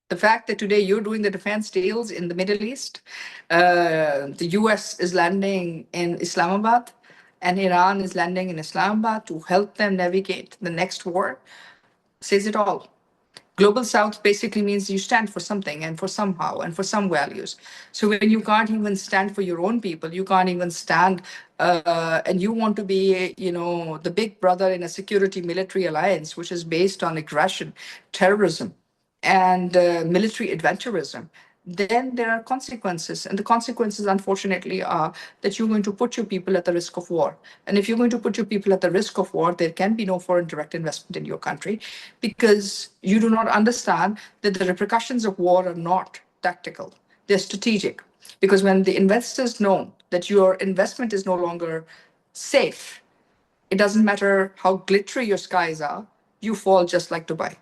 The fact that today you're doing the defense deals in the Middle East, the US is landing in Islamabad, and Iran is landing in Islamabad to help them navigate the next war, says it all. Global South basically means you stand for something and for somehow and for some values. So when you can't even stand for your own people, you can't even stand, and you want to be, the big brother in a security military alliance, which is based on aggression, terrorism, and military adventurism, then there are consequences. And the consequences, unfortunately, are that you're going to put your people at the risk of war. And if you're going to put your people at the risk of war, there can be no foreign direct investment in your country, because you do not understand that the repercussions of war are not tactical, they're strategic. Because when the investors know that your investment is no longer safe, it doesn't matter how glittery your skies are, you fall just like Dubai.